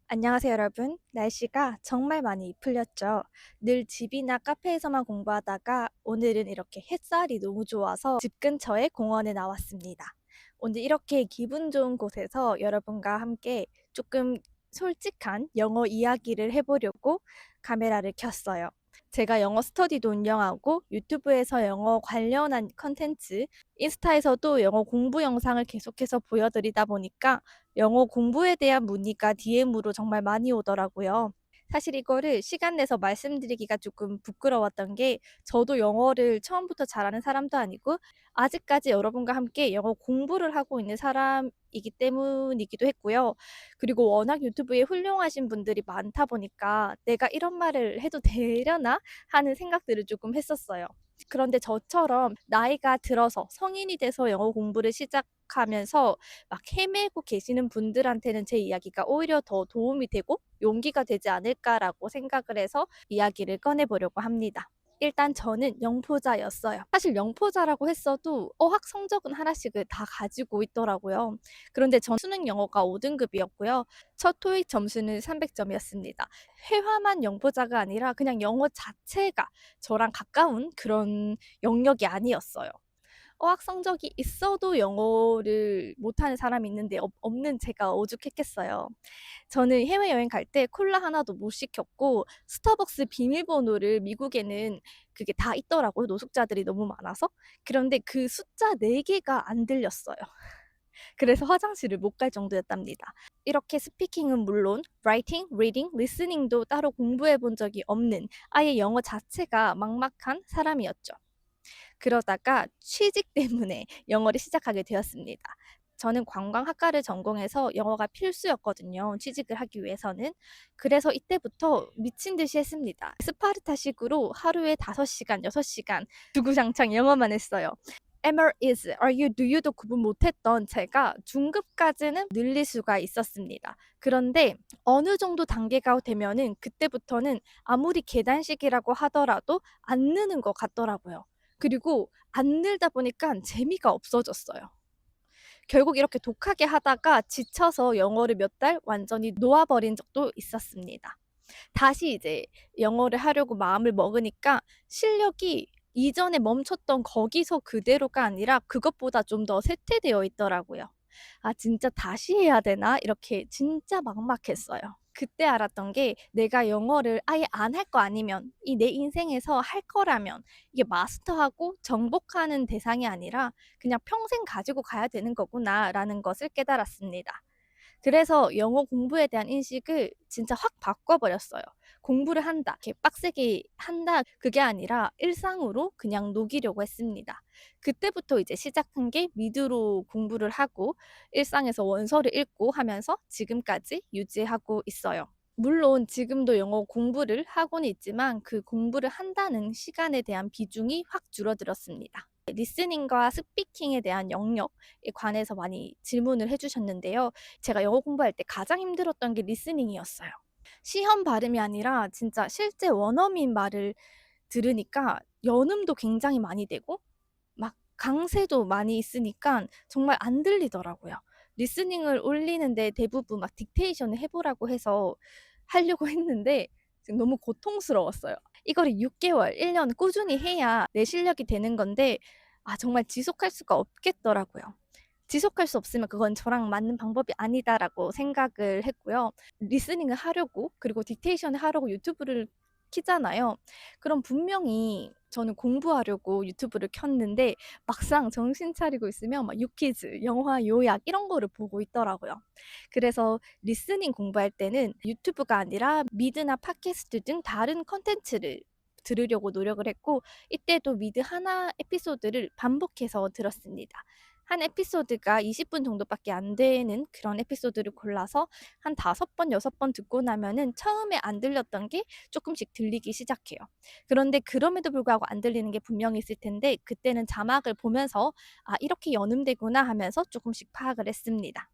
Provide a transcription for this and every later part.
안녕하세요, 여러분. 날씨가 정말 많이 풀렸죠. 늘 집이나 카페에서만 공부하다가 오늘은 이렇게 햇살이 너무 좋아서 집 근처의 공원에 나왔습니다. 오늘 이렇게 기분 좋은 곳에서 여러분과 함께 조금 솔직한 영어 이야기를 해보려고 카메라를 켰어요. 제가 영어 스터디도 운영하고 유튜브에서 영어 관련한 컨텐츠, 인스타에서도 영어 공부 영상을 계속해서 보여드리다 보니까 영어 공부에 대한 문의가 DM으로 정말 많이 오더라고요. 사실 이거를 시간 내서 말씀드리기가 조금 부끄러웠던 게 저도 영어를 처음부터 잘하는 사람도 아니고 아직까지 여러분과 함께 영어 공부를 하고 있는 사람이기 때문이기도 했고요. 그리고 워낙 유튜브에 훌륭하신 분들이 많다 보니까 '내가 이런 말을 해도 되려나?' 하는 생각들을 조금 했었어요. 그런데 저처럼 나이가 들어서 성인이 돼서 영어 공부를 시작하면서 막 헤매고 계시는 분들한테는 제 이야기가 오히려 더 도움이 되고 용기가 되지 않을까라고 생각을 해서 이야기를 꺼내 보려고 합니다. 일단 저는 영포자였어요. 사실 영포자라고 했어도 어학 성적은 하나씩을 다 가지고 있더라고요. 그런데 전 수능 영어가 5등급이었고요. 첫 토익 점수는 300점이었습니다. 회화만 영포자가 아니라 그냥 영어 자체가 저랑 가까운 그런 영역이 아니었어요. 어학 성적이 있어도 영어를 못하는 사람이 있는데 없는 제가 오죽했겠어요. 저는 해외여행 갈 때 콜라 하나도 못 시켰고 스타벅스 비밀번호를 미국에는 그게 다 있더라고요. 노숙자들이 너무 많아서. 그런데 그 숫자 4개가 안 들렸어요. 그래서 화장실을 못 갈 정도였답니다. 이렇게 스피킹은 물론 라이팅, 리딩, 리스닝도 따로 공부해 본 적이 없는 아예 영어 자체가 막막한 사람이었죠. 그러다가 취직 때문에 영어를 시작하게 되었습니다. 저는 관광학과를 전공해서 영어가 필수였거든요. 취직을 하기 위해서는. 그래서 이때부터 미친 듯이 했습니다. 스파르타식으로 하루에 5시간, 6시간 주구장창 영어만 했어요. am, is, are you, do you도 구분 못했던 제가 중급까지는 늘릴 수가 있었습니다. 그런데 어느 정도 단계가 되면은 그때부터는 아무리 계단식이라고 하더라도 안 느는 것 같더라고요. 그리고 안 늘다 보니까 재미가 없어졌어요. 결국 이렇게 독하게 하다가 지쳐서 영어를 몇 달 완전히 놓아버린 적도 있었습니다. 다시 이제 영어를 하려고 마음을 먹으니까 실력이 이전에 멈췄던 거기서 그대로가 아니라 그것보다 좀 더 쇠퇴되어 있더라고요. '아 진짜 다시 해야 되나?' 이렇게 진짜 막막했어요. 그때 알았던 게 내가 영어를 아예 안 할 거 아니면 이 내 인생에서 할 거라면 이게 마스터하고 정복하는 대상이 아니라 그냥 평생 가지고 가야 되는 거구나라는 것을 깨달았습니다. 그래서 영어 공부에 대한 인식을 진짜 확 바꿔버렸어요. 공부를 한다, 이렇게 빡세게 한다, 그게 아니라 일상으로 그냥 녹이려고 했습니다. 그때부터 이제 시작한 게 미드로 공부를 하고 일상에서 원서를 읽고 하면서 지금까지 유지하고 있어요. 물론 지금도 영어 공부를 하고는 있지만 그 공부를 한다는 시간에 대한 비중이 확 줄어들었습니다. 리스닝과 스피킹에 대한 영역에 관해서 많이 질문을 해주셨는데요. 제가 영어 공부할 때 가장 힘들었던 게 리스닝이었어요. 시험 발음이 아니라 진짜 실제 원어민 말을 들으니까 연음도 굉장히 많이 되고 막 강세도 많이 있으니까 정말 안 들리더라고요. 리스닝을 올리는데 대부분 막 딕테이션을 해보라고 해서 하려고 했는데 지금 너무 고통스러웠어요. 이거를 6개월, 1년 꾸준히 해야 내 실력이 되는 건데 정말 지속할 수가 없겠더라고요. 지속할 수 없으면 그건 저랑 맞는 방법이 아니다라고 생각을 했고요. 리스닝을 하려고 그리고 딕테이션을 하려고 유튜브를 키잖아요. 그럼 분명히 저는 공부하려고 유튜브를 켰는데 막상 정신 차리고 있으면 막 유퀴즈, 영화 요약 이런 거를 보고 있더라고요. 그래서 리스닝 공부할 때는 유튜브가 아니라 미드나 팟캐스트 등 다른 컨텐츠를 들으려고 노력을 했고 이때도 미드 하나 에피소드를 반복해서 들었습니다. 한 에피소드가 20분 정도밖에 안 되는 그런 에피소드를 골라서 한 5번, 6번 듣고 나면은 처음에 안 들렸던 게 조금씩 들리기 시작해요. 그런데 그럼에도 불구하고 안 들리는 게 분명히 있을 텐데 그때는 자막을 보면서 '아 이렇게 연음되구나.' 하면서 조금씩 파악을 했습니다.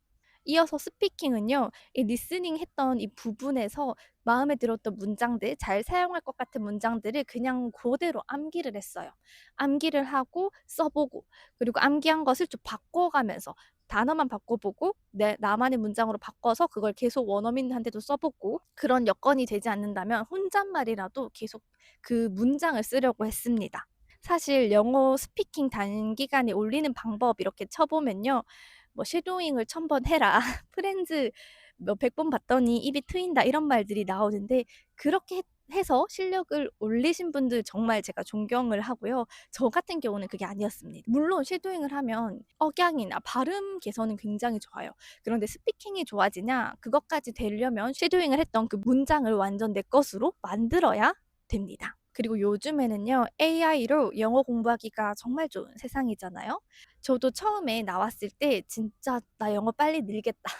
이어서 스피킹은요. 이 리스닝 했던 이 부분에서 마음에 들었던 문장들, 잘 사용할 것 같은 문장들을 그냥 고대로 암기를 했어요. 암기를 하고 써 보고 그리고 암기한 것을 좀 바꿔가면서 단어만 바꿔보고 나만의 문장으로 바꿔서 그걸 계속 원어민한테도 써보고, 그런 여건이 되지 않는다면 혼잣말이라도 계속 그 문장을 쓰려고 했습니다. 사실 영어 스피킹 단기간에 올리는 방법 이렇게 쳐보면요. 뭐 쉐도잉을 1000번 해라. 프렌즈 뭐 100번 봤더니 입이 트인다. 이런 말들이 나오는데, 그렇게 해서 실력을 올리신 분들 정말 제가 존경을 하고요. 저 같은 경우는 그게 아니었습니다. 물론 쉐도잉을 하면 억양이나 발음 개선은 굉장히 좋아요. 그런데 스피킹이 좋아지냐? 그것까지 되려면 쉐도잉을 했던 그 문장을 완전 내 것으로 만들어야 됩니다. 그리고 요즘에는요, AI로 영어 공부하기가 정말 좋은 세상이잖아요. 저도 처음에 나왔을 때 진짜 '나 영어 빨리 늘겠다.'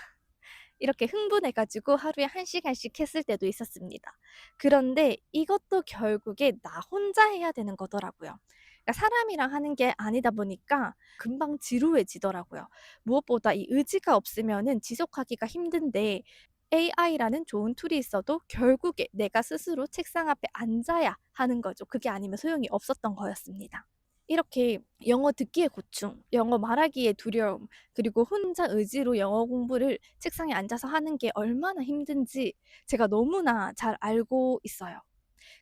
이렇게 흥분해 가지고 하루에 1시간씩 했을 때도 있었습니다. 그런데 이것도 결국에 나 혼자 해야 되는 거더라고요. 그러니까 사람이랑 하는 게 아니다 보니까 금방 지루해지더라고요. 무엇보다 이 의지가 없으면은 지속하기가 힘든데, AI라는 좋은 툴이 있어도 결국에 내가 스스로 책상 앞에 앉아야 하는 거죠. 그게 아니면 소용이 없었던 거였습니다. 이렇게 영어 듣기의 고충, 영어 말하기의 두려움, 그리고 혼자 의지로 영어 공부를 책상에 앉아서 하는 게 얼마나 힘든지 제가 너무나 잘 알고 있어요.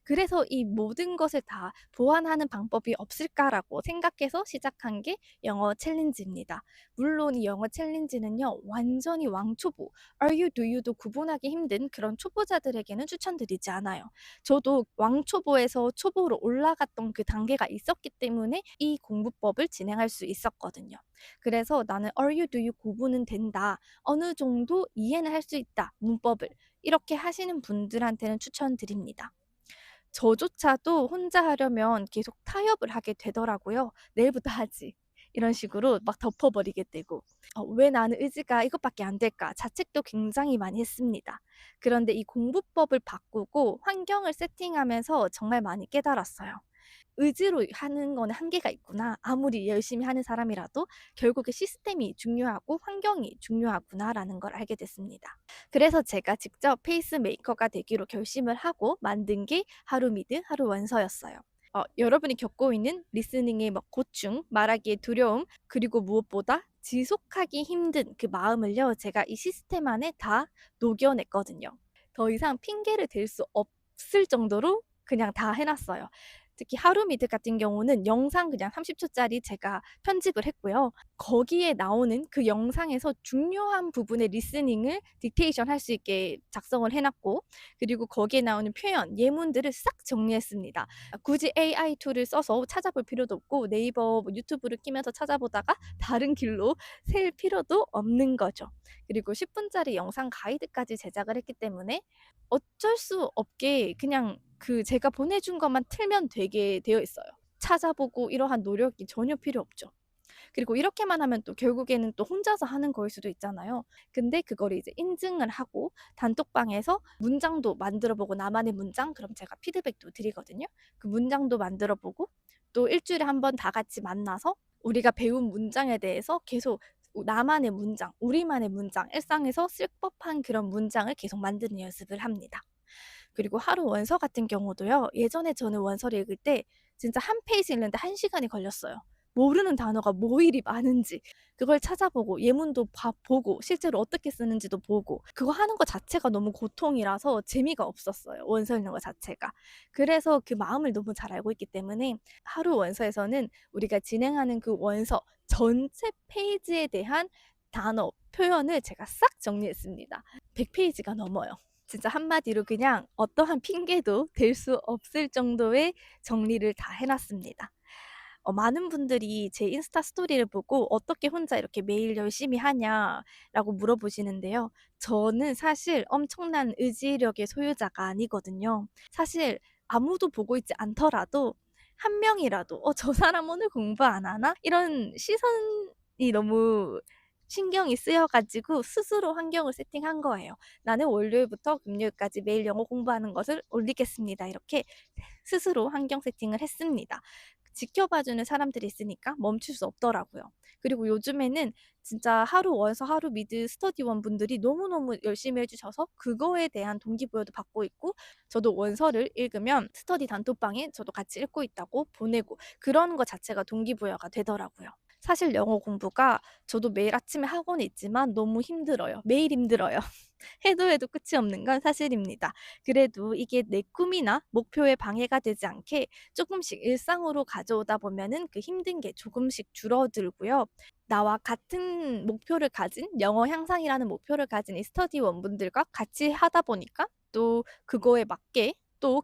그래서 '이 모든 것을 다 보완하는 방법이 없을까?'라고 생각해서 시작한 게 영어 챌린지입니다. 물론 이 영어 챌린지는요, 완전히 왕초보, are you, do you도 구분하기 힘든 그런 초보자들에게는 추천드리지 않아요. 저도 왕초보에서 초보로 올라갔던 그 단계가 있었기 때문에 이 공부법을 진행할 수 있었거든요. 그래서 '나는 are you, do you 구분은 된다. 어느 정도 이해는 할 수 있다, 문법을.' 이렇게 하시는 분들한테는 추천드립니다. 저조차도 혼자 하려면 계속 타협을 하게 되더라고요. '내일부터 하지.' 이런 식으로 막 덮어버리게 되고, '왜 나는 의지가 이것밖에 안 될까?' 자책도 굉장히 많이 했습니다. 그런데 이 공부법을 바꾸고 환경을 세팅하면서 정말 많이 깨달았어요. '의지로 하는 거는 한계가 있구나. 아무리 열심히 하는 사람이라도 결국에 시스템이 중요하고 환경이 중요하구나.'라는 걸 알게 됐습니다. 그래서 제가 직접 페이스메이커가 되기로 결심을 하고 만든 게 하루미드 하루원서였어요. 여러분이 겪고 있는 리스닝의 막 고충, 말하기의 두려움, 그리고 무엇보다 지속하기 힘든 그 마음을요, 제가 이 시스템 안에 다 녹여냈거든요. 더 이상 핑계를 댈 수 없을 정도로 그냥 다 해 놨어요. 특히 하루미드 같은 경우는 영상 그냥 30초짜리 제가 편집을 했고요. 거기에 나오는 그 영상에서 중요한 부분의 리스닝을 딕테이션 할 수 있게 작성을 해 놨고, 그리고 거기에 나오는 표현, 예문들을 싹 정리했습니다. 굳이 AI 툴을 써서 찾아볼 필요도 없고, 네이버 뭐 유튜브를 끼면서 찾아보다가 다른 길로 셀 필요도 없는 거죠. 그리고 10분짜리 영상 가이드까지 제작을 했기 때문에 어쩔 수 없게 그냥 그 제가 보내준 것만 틀면 되게 되어 있어요. 찾아보고 이러한 노력이 전혀 필요 없죠. 그리고 이렇게만 하면 또 결국에는 또 혼자서 하는 거일 수도 있잖아요. 근데 그거를 이제 인증을 하고 단톡방에서 문장도 만들어 보고, 나만의 문장, 그럼 제가 피드백도 드리거든요. 그 문장도 만들어 보고, 또 일주일에 한 번 다 같이 만나서 우리가 배운 문장에 대해서 계속 나만의 문장, 우리만의 문장, 일상에서 쓸 법한 그런 문장을 계속 만드는 연습을 합니다. 그리고 하루 원서 같은 경우도요. 예전에 저는 원서를 읽을 때 진짜 한 페이지 읽는데 1시간이 걸렸어요. 모르는 단어가 뭐 이리 많은지 그걸 찾아보고, 예문도 보고, 실제로 어떻게 쓰는지도 보고, 그거 하는 거 자체가 너무 고통이라서 재미가 없었어요, 원서 읽는 거 자체가. 그래서 그 마음을 너무 잘 알고 있기 때문에 하루 원서에서는 우리가 진행하는 그 원서 전체 페이지에 대한 단어, 표현을 제가 싹 정리했습니다. 100페이지가 넘어요. 진짜 한마디로 그냥 어떠한 핑계도 댈 수 없을 정도의 정리를 다 해 놨습니다. 많은 분들이 제 인스타 스토리를 보고 "어떻게 혼자 이렇게 매일 열심히 하냐?"라고 물어보시는데요. 저는 사실 엄청난 의지력의 소유자가 아니거든요. 사실 아무도 보고 있지 않더라도 한 명이라도 '저 사람 오늘 공부 안 하나?' 이런 시선이 너무 신경이 쓰여 가지고 스스로 환경을 세팅한 거예요. '나는 월요일부터 금요일까지 매일 영어 공부하는 것을 올리겠습니다.' 이렇게 스스로 환경 세팅을 했습니다. 지켜봐 주는 사람들이 있으니까 멈출 수 없더라고요. 그리고 요즘에는 진짜 하루 원서 하루 미드 스터디원 분들이 너무너무 열심히 해 주셔서 그거에 대한 동기부여도 받고 있고, 저도 원서를 읽으면 스터디 단톡방에 저도 같이 읽고 있다고 보내고, 그런 거 자체가 동기부여가 되더라고요. 사실 영어 공부가 저도 매일 아침에 학원에 있지만 너무 힘들어요. 매일 힘들어요. 해도 끝이 없는 건 사실입니다. 그래도 이게 내 꿈이나 목표에 방해가 되지 않게 조금씩 일상으로 가져오다 보면은 그 힘든 게 조금씩 줄어들고요. 나와 같은 목표를 가진 영어 향상이라는 목표를 가진 이 스터디원분들과 같이 하다 보니까 또 그거에 맞게 또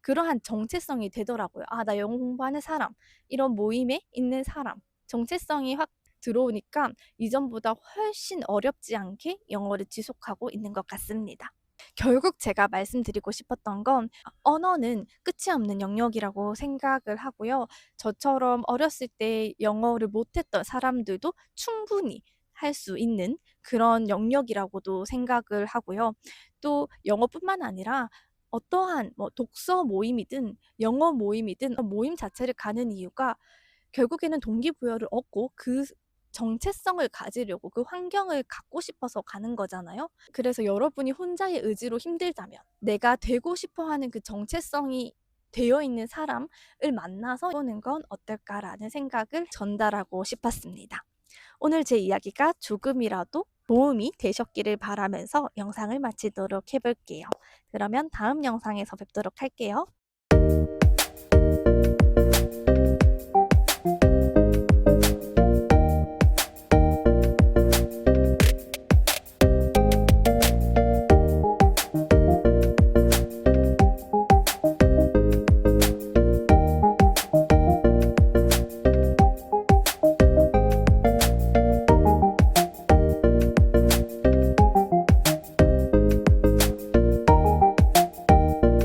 그러한 정체성이 되더라고요. '아 나 영어 공부하는 사람. 이런 모임에 있는 사람.' 정체성이 확 들어오니까 이전보다 훨씬 어렵지 않게 영어를 지속하고 있는 것 같습니다. 결국 제가 말씀드리고 싶었던 건 언어는 끝이 없는 영역이라고 생각을 하고요. 저처럼 어렸을 때 영어를 못했던 사람들도 충분히 할 수 있는 그런 영역이라고도 생각을 하고요. 또 영어뿐만 아니라 어떠한 뭐 독서 모임이든 영어 모임이든 모임 자체를 가는 이유가 결국에는 동기부여를 얻고 그 정체성을 가지려고 그 환경을 갖고 싶어서 가는 거잖아요. 그래서 여러분이 혼자의 의지로 힘들다면 내가 되고 싶어 하는 그 정체성이 되어 있는 사람을 만나서 보는 건 어떨까라는 생각을 전달하고 싶었습니다. 오늘 제 이야기가 조금이라도 도움이 되셨기를 바라면서 영상을 마치도록 해볼게요. 그러면 다음 영상에서 뵙도록 할게요.